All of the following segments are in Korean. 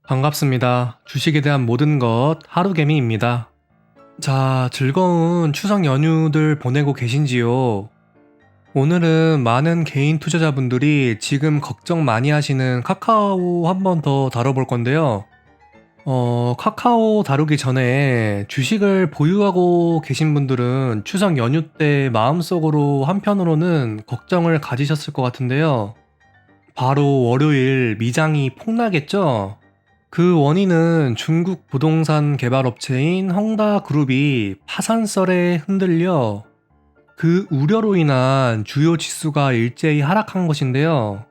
반갑습니다. 주식에 대한 모든 것 하루개미입니다. 자, 즐거운 추석 연휴들 보내고 계신지요? 오늘은 많은 개인 투자자분들이 지금 걱정 많이 하시는 카카오 한 번 더 다뤄볼 건데요. 카카오 다루기 전에 주식을 보유하고 계신 분들은 추석 연휴 때 마음속으로 한편으로는 걱정을 가지셨을 것 같은데요. 바로 월요일 미장이 폭락했죠? 그 원인은 중국 부동산 개발업체인 헝다그룹이 파산설에 흔들려 그 우려로 인한 주요 지수가 일제히 하락한 것인데요.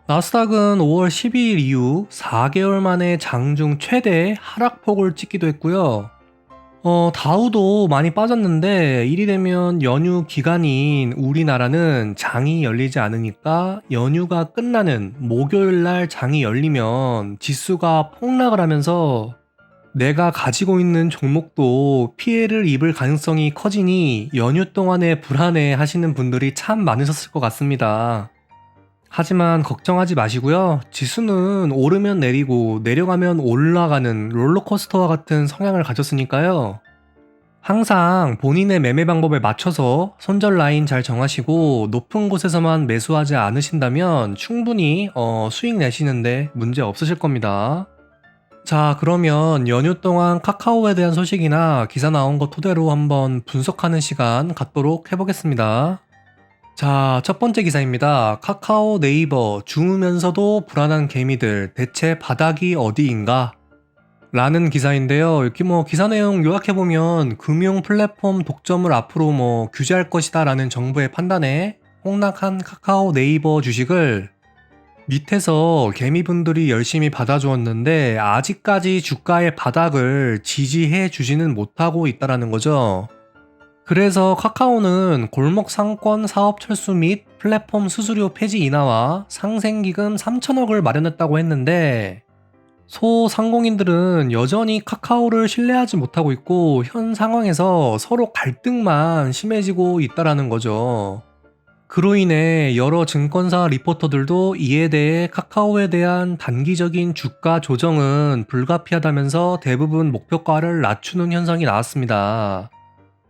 나스닥은 5월 12일 이후 4개월 만에 장중 최대 하락폭을 찍기도 했고요. 다우도 많이 빠졌는데 일이 되면 연휴 기간인 우리나라는 장이 열리지 않으니까 연휴가 끝나는 목요일 날 장이 열리면 지수가 폭락을 하면서 내가 가지고 있는 종목도 피해를 입을 가능성이 커지니 연휴 동안에 불안해 하시는 분들이 참 많으셨을 것 같습니다. 하지만 걱정하지 마시고요. 지수는 오르면 내리고 내려가면 올라가는 롤러코스터와 같은 성향을 가졌으니까요. 항상 본인의 매매 방법에 맞춰서 손절 라인 잘 정하시고 높은 곳에서만 매수하지 않으신다면 충분히 수익 내시는데 문제 없으실 겁니다. 자, 그러면 연휴 동안 카카오에 대한 소식이나 기사 나온 것 토대로 한번 분석하는 시간 갖도록 해보겠습니다. 자, 첫 번째 기사입니다. 카카오 네이버 죽으면서도 불안한 개미들 대체 바닥이 어디인가? 라는 기사인데요. 이렇게 기사 내용 요약해보면 금융 플랫폼 독점을 앞으로 규제할 것이다 라는 정부의 판단에 폭락한 카카오 네이버 주식을 밑에서 개미분들이 열심히 받아주었는데 아직까지 주가의 바닥을 지지해 주지는 못하고 있다라는 거죠. 그래서 카카오는 골목 상권 사업 철수 및 플랫폼 수수료 폐지 인하와 상생기금 3천억을 마련했다고 했는데 소상공인들은 여전히 카카오를 신뢰하지 못하고 있고 현 상황에서 서로 갈등만 심해지고 있다라는 거죠. 그로 인해 여러 증권사 리포터들도 이에 대해 카카오에 대한 단기적인 주가 조정은 불가피하다면서 대부분 목표가를 낮추는 현상이 나왔습니다.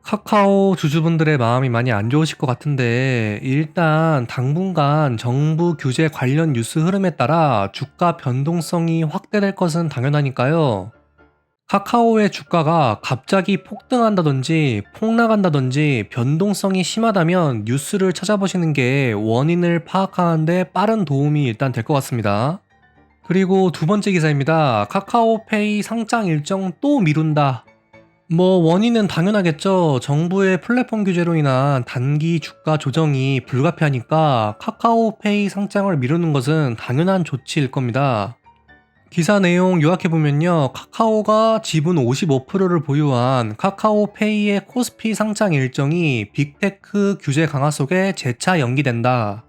카카오 주주분들의 마음이 많이 안 좋으실 것 같은데 일단 당분간 정부 규제 관련 뉴스 흐름에 따라 주가 변동성이 확대될 것은 당연하니까요. 카카오의 주가가 갑자기 폭등한다든지 폭락한다든지 변동성이 심하다면 뉴스를 찾아보시는 게 원인을 파악하는데 빠른 도움이 일단 될 것 같습니다. 그리고 두 번째 기사입니다. 카카오페이 상장 일정 또 미룬다. 원인은 당연하겠죠. 정부의 플랫폼 규제로 인한 단기 주가 조정이 불가피하니까 카카오페이 상장을 미루는 것은 당연한 조치일 겁니다. 기사 내용 요약해보면요. 카카오가 지분 55%를 보유한 카카오페이의 코스피 상장 일정이 빅테크 규제 강화 속에 재차 연기된다.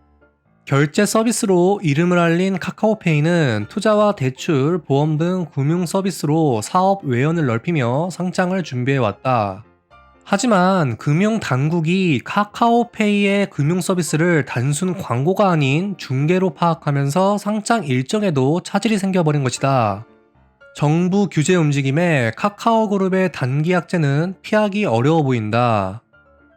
결제 서비스로 이름을 알린 카카오페이는 투자와 대출, 보험 등 금융 서비스로 사업 외연을 넓히며 상장을 준비해왔다. 하지만 금융 당국이 카카오페이의 금융 서비스를 단순 광고가 아닌 중개로 파악하면서 상장 일정에도 차질이 생겨버린 것이다. 정부 규제 움직임에 카카오그룹의 단기 악재는 피하기 어려워 보인다.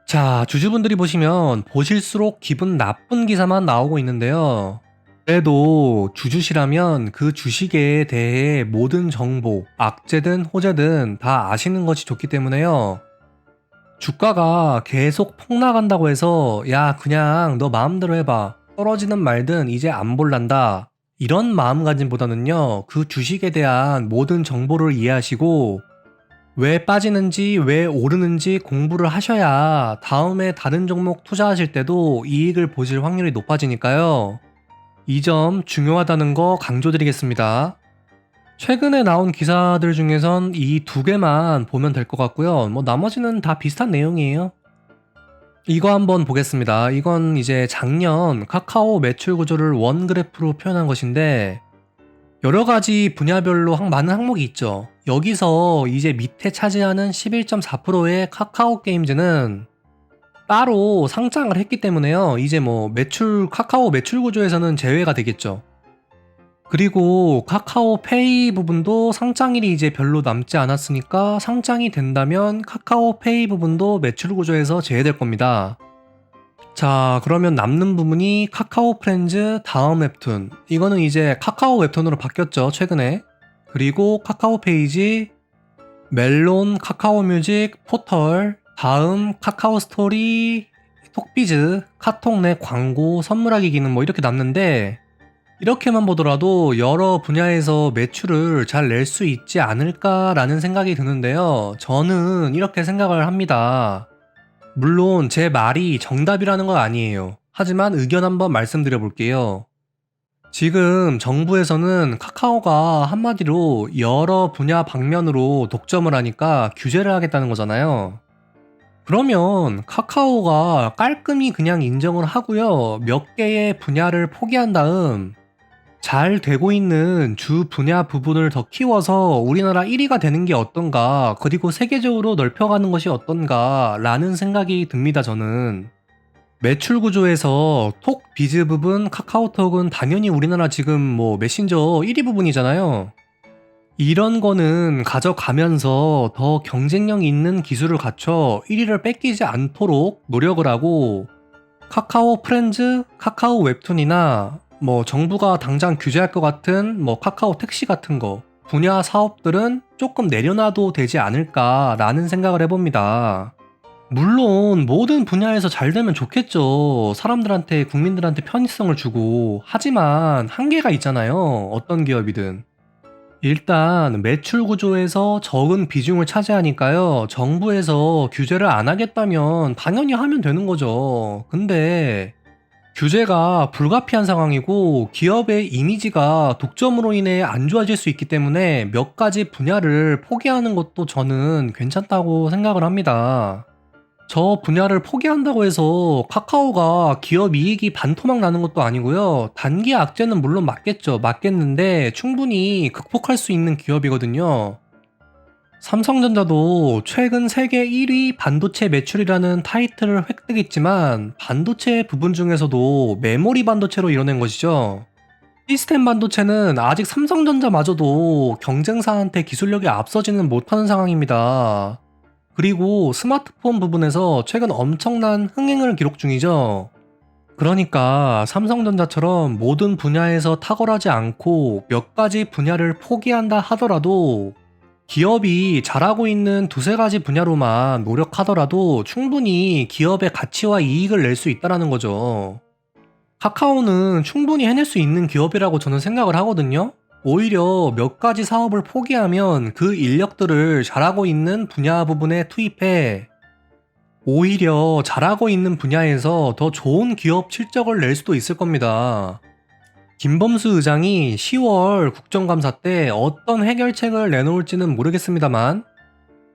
자, 주주분들이 보시면 보실수록 기분 나쁜 기사만 나오고 있는데요. 그래도 주주시라면 그 주식에 대해 모든 정보, 악재든 호재든 다 아시는 것이 좋기 때문에요. 주가가 계속 폭락한다고 해서 야 그냥 너 마음대로 해봐 떨어지든 말든 이제 안 볼란다 이런 마음가짐보다는요 그 주식에 대한 모든 정보를 이해하시고 왜 빠지는지 왜 오르는지 공부를 하셔야 다음에 다른 종목 투자하실 때도 이익을 보실 확률이 높아지니까요. 이 점 중요하다는 거 강조드리겠습니다. 최근에 나온 기사들 중에선 이 두 개만 보면 될 것 같고요. 나머지는 다 비슷한 내용이에요. 이거 한번 보겠습니다. 이건 이제 작년 카카오 매출 구조를 원 그래프로 표현한 것인데 여러 가지 분야별로 많은 항목이 있죠. 여기서 이제 밑에 차지하는 11.4%의 카카오 게임즈는 따로 상장을 했기 때문에요. 이제 카카오 매출 구조에서는 제외가 되겠죠. 그리고 카카오페이 부분도 상장일이 이제 별로 남지 않았으니까 상장이 된다면 카카오페이 부분도 매출 구조에서 제외될 겁니다. 자, 그러면 남는 부분이 카카오 프렌즈 다음 웹툰. 이거는 이제 카카오 웹툰으로 바뀌었죠, 최근에. 그리고 카카오 페이지, 멜론, 카카오 뮤직, 포털, 다음 카카오 스토리, 톡비즈, 카톡 내 광고, 선물하기 기능 뭐 이렇게 남는데, 이렇게만 보더라도 여러 분야에서 매출을 잘 낼 수 있지 않을까라는 생각이 드는데요. 저는 이렇게 생각을 합니다. 물론 제 말이 정답이라는 건 아니에요. 하지만 의견 한번 말씀드려 볼게요. 지금 정부에서는 카카오가 한마디로 여러 분야 방면으로 독점을 하니까 규제를 하겠다는 거잖아요. 그러면 카카오가 깔끔히 그냥 인정을 하고요. 몇 개의 분야를 포기한 다음 잘 되고 있는 주 분야 부분을 더 키워서 우리나라 1위가 되는 게 어떤가, 그리고 세계적으로 넓혀가는 것이 어떤가 라는 생각이 듭니다, 저는. 매출 구조에서 톡 비즈 부분, 카카오톡은 당연히 우리나라 지금 뭐 메신저 1위 부분이잖아요. 이런 거는 가져가면서 더 경쟁력 있는 기술을 갖춰 1위를 뺏기지 않도록 노력을 하고, 카카오 프렌즈, 카카오 웹툰이나 뭐 정부가 당장 규제할 것 같은 뭐 카카오 택시 같은 거 분야 사업들은 조금 내려놔도 되지 않을까라는 생각을 해봅니다. 물론 모든 분야에서 잘 되면 좋겠죠. 사람들한테, 국민들한테 편의성을 주고. 하지만 한계가 있잖아요, 어떤 기업이든. 일단 매출 구조에서 적은 비중을 차지하니까요, 정부에서 규제를 안 하겠다면 당연히 하면 되는 거죠. 근데 규제가 불가피한 상황이고 기업의 이미지가 독점으로 인해 안 좋아질 수 있기 때문에 몇 가지 분야를 포기하는 것도 저는 괜찮다고 생각을 합니다. 저 분야를 포기한다고 해서 카카오가 기업 이익이 반토막 나는 것도 아니고요. 단기 악재는 물론 맞겠죠. 맞겠는데 충분히 극복할 수 있는 기업이거든요. 삼성전자도 최근 세계 1위 반도체 매출이라는 타이틀을 획득했지만 반도체 부분 중에서도 메모리 반도체로 이뤄낸 것이죠. 시스템 반도체는 아직 삼성전자마저도 경쟁사한테 기술력이 앞서지는 못하는 상황입니다. 그리고 스마트폰 부분에서 최근 엄청난 흥행을 기록 중이죠. 그러니까 삼성전자처럼 모든 분야에서 탁월하지 않고 몇 가지 분야를 포기한다 하더라도 기업이 잘하고 있는 두세 가지 분야로만 노력하더라도 충분히 기업의 가치와 이익을 낼 수 있다는 거죠. 카카오는 충분히 해낼 수 있는 기업이라고 저는 생각을 하거든요. 오히려 몇 가지 사업을 포기하면 그 인력들을 잘하고 있는 분야 부분에 투입해 오히려 잘하고 있는 분야에서 더 좋은 기업 실적을 낼 수도 있을 겁니다. 김범수 의장이 10월 국정감사 때 어떤 해결책을 내놓을지는 모르겠습니다만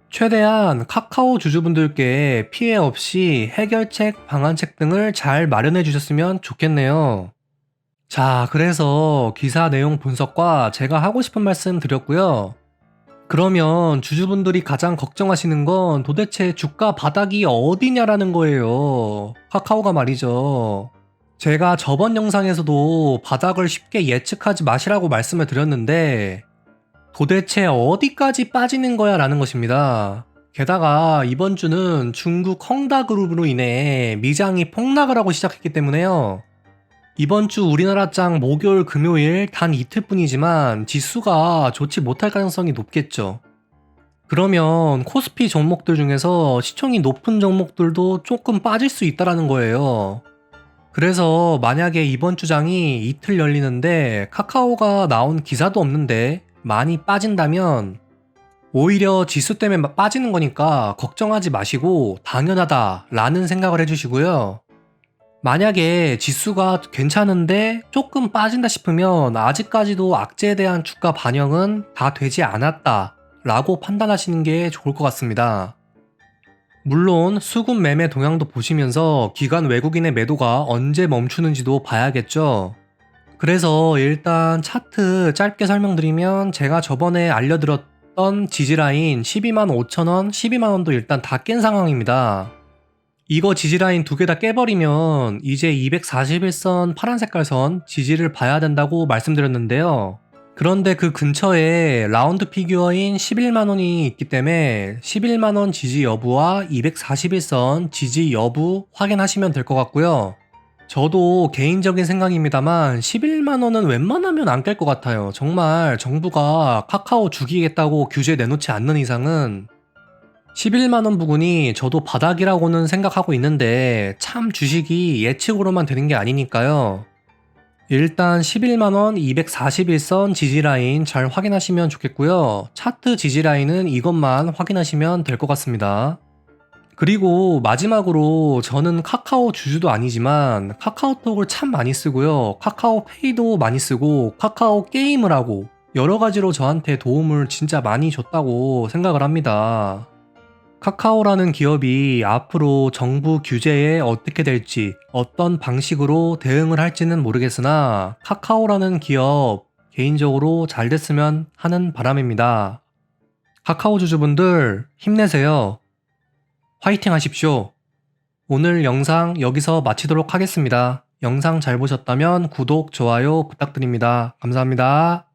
최대한 카카오 주주분들께 피해 없이 해결책, 방안책 등을 잘 마련해 주셨으면 좋겠네요. 자, 그래서 기사 내용 분석과 제가 하고 싶은 말씀 드렸고요. 그러면 주주분들이 가장 걱정하시는 건 도대체 주가 바닥이 어디냐라는 거예요. 카카오가 말이죠. 제가 저번 영상에서도 바닥을 쉽게 예측하지 마시라고 말씀을 드렸는데 도대체 어디까지 빠지는 거야 라는 것입니다. 게다가 이번 주는 중국 헝다그룹으로 인해 미장이 폭락을 하고 시작했기 때문에요. 이번 주 우리나라 장 목요일 금요일 단 이틀 뿐이지만 지수가 좋지 못할 가능성이 높겠죠. 그러면 코스피 종목들 중에서 시총이 높은 종목들도 조금 빠질 수 있다는 거예요. 그래서 만약에 이번 주장이 이틀 열리는데 카카오가 나온 기사도 없는데 많이 빠진다면 오히려 지수 때문에 빠지는 거니까 걱정하지 마시고 당연하다 라는 생각을 해주시고요. 만약에 지수가 괜찮은데 조금 빠진다 싶으면 아직까지도 악재에 대한 주가 반영은 다 되지 않았다 라고 판단하시는 게 좋을 것 같습니다. 물론 수급 매매 동향도 보시면서 기관 외국인의 매도가 언제 멈추는지도 봐야겠죠. 그래서 일단 차트 짧게 설명드리면 제가 저번에 알려드렸던 지지라인 12만 5천원, 12만원도 일단 다 깬 상황입니다. 이거 지지라인 두 개 다 깨버리면 이제 241선 파란 색깔 선 지지를 봐야 된다고 말씀드렸는데요. 그런데 그 근처에 라운드 피규어인 11만원이 있기 때문에 11만원 지지 여부와 241선 지지 여부 확인하시면 될 것 같고요. 저도 개인적인 생각입니다만 11만원은 웬만하면 안 깰 것 같아요. 정말 정부가 카카오 죽이겠다고 규제 내놓지 않는 이상은 11만원 부근이 저도 바닥이라고는 생각하고 있는데 참 주식이 예측으로만 되는 게 아니니까요. 일단 11만원 241선 지지라인 잘 확인하시면 좋겠고요. 차트 지지라인은 이것만 확인하시면 될 것 같습니다. 그리고 마지막으로 저는 카카오 주주도 아니지만 카카오톡을 참 많이 쓰고요. 카카오페이도 많이 쓰고 카카오 게임을 하고 여러 가지로 저한테 도움을 진짜 많이 줬다고 생각을 합니다. 카카오라는 기업이 앞으로 정부 규제에 어떻게 될지, 어떤 방식으로 대응을 할지는 모르겠으나 카카오라는 기업 개인적으로 잘 됐으면 하는 바람입니다. 카카오 주주분들 힘내세요. 화이팅 하십시오. 오늘 영상 여기서 마치도록 하겠습니다. 영상 잘 보셨다면 구독, 좋아요 부탁드립니다. 감사합니다.